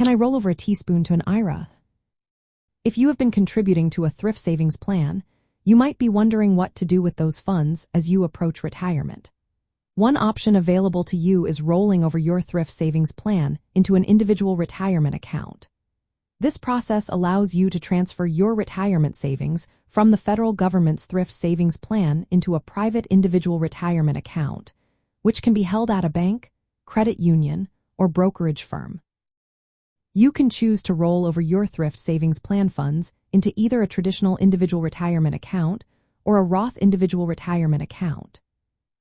Can I roll over a teaspoon to an IRA? If you have been contributing to a thrift savings plan, you might be wondering what to do with those funds as you approach retirement. One option available to you is rolling over your thrift savings plan into an individual retirement account. This process allows you to transfer your retirement savings from the federal government's Thrift Savings Plan into a private individual retirement account, which can be held at a bank, credit union, or brokerage firm. You can choose to roll over your thrift savings plan funds into either a traditional individual retirement account or a Roth individual retirement account.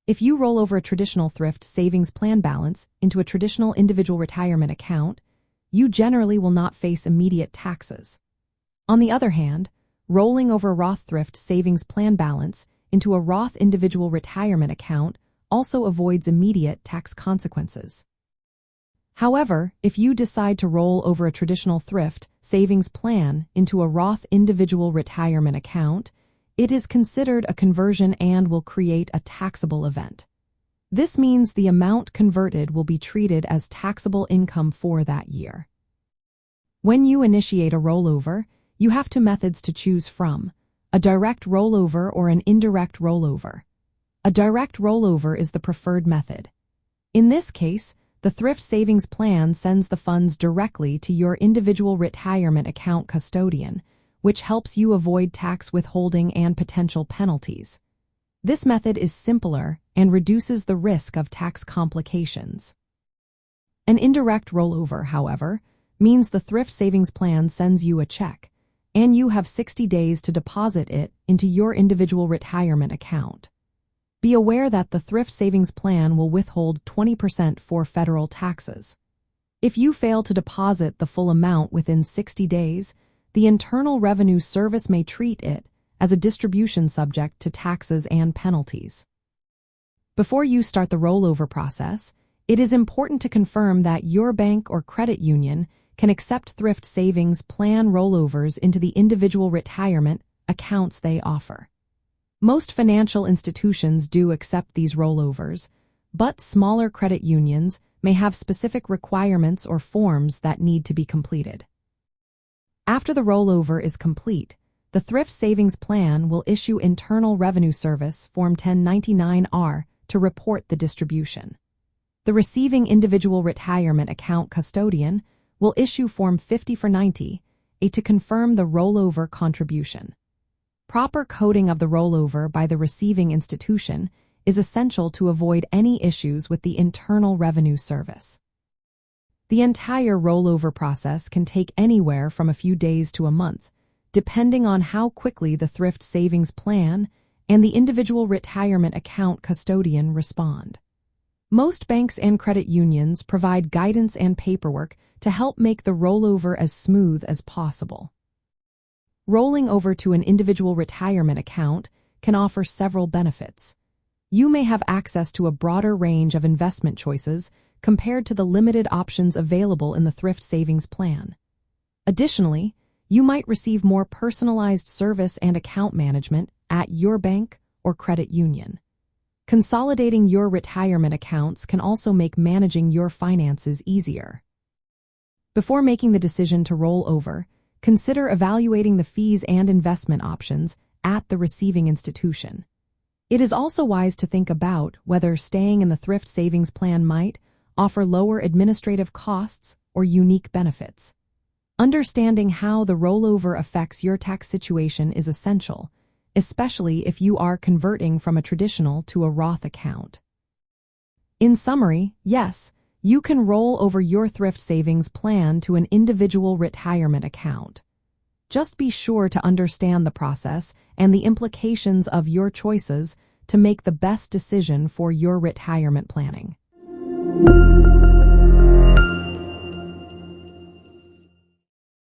If you roll over a traditional thrift savings plan balance into a traditional individual retirement account, you generally will not face immediate taxes. On the other hand, rolling over a Roth thrift savings plan balance into a Roth individual retirement account also avoids immediate tax consequences. However, if you decide to roll over a traditional thrift savings plan into a Roth individual retirement account, it is considered a conversion and will create a taxable event. This means the amount converted will be treated as taxable income for that year. When you initiate a rollover, you have two methods to choose from: a direct rollover or an indirect rollover. A direct rollover is the preferred method. In this case, the thrift savings plan sends the funds directly to your individual retirement account custodian, which helps you avoid tax withholding and potential penalties. This method is simpler and reduces the risk of tax complications. An indirect rollover, however, means the thrift savings plan sends you a check, and you have 60 days to deposit it into your individual retirement account. Be aware that the thrift savings plan will withhold 20% for federal taxes. If you fail to deposit the full amount within 60 days, the Internal Revenue Service may treat it as a distribution subject to taxes and penalties. Before you start the rollover process, it is important to confirm that your bank or credit union can accept thrift savings plan rollovers into the individual retirement accounts they offer. Most financial institutions do accept these rollovers, but smaller credit unions may have specific requirements or forms that need to be completed. After the rollover is complete, the Thrift Savings Plan will issue Internal Revenue Service Form 1099-R to report the distribution. The receiving individual retirement account custodian will issue Form 50/90-A to confirm the rollover contribution. Proper coding of the rollover by the receiving institution is essential to avoid any issues with the Internal Revenue Service. The entire rollover process can take anywhere from a few days to a month, depending on how quickly the thrift savings plan and the individual retirement account custodian respond. Most banks and credit unions provide guidance and paperwork to help make the rollover as smooth as possible. Rolling over to an individual retirement account can offer several benefits. You may have access to a broader range of investment choices compared to the limited options available in the thrift savings plan. Additionally, you might receive more personalized service and account management at your bank or credit union. Consolidating your retirement accounts can also make managing your finances easier. Before making the decision to roll over, consider evaluating the fees and investment options at the receiving institution. It is also wise to think about whether staying in the thrift savings plan might offer lower administrative costs or unique benefits. Understanding how the rollover affects your tax situation is essential, especially if you are converting from a traditional to a Roth account. In summary, yes, you can roll over your thrift savings plan to an individual retirement account. Just be sure to understand the process and the implications of your choices to make the best decision for your retirement planning.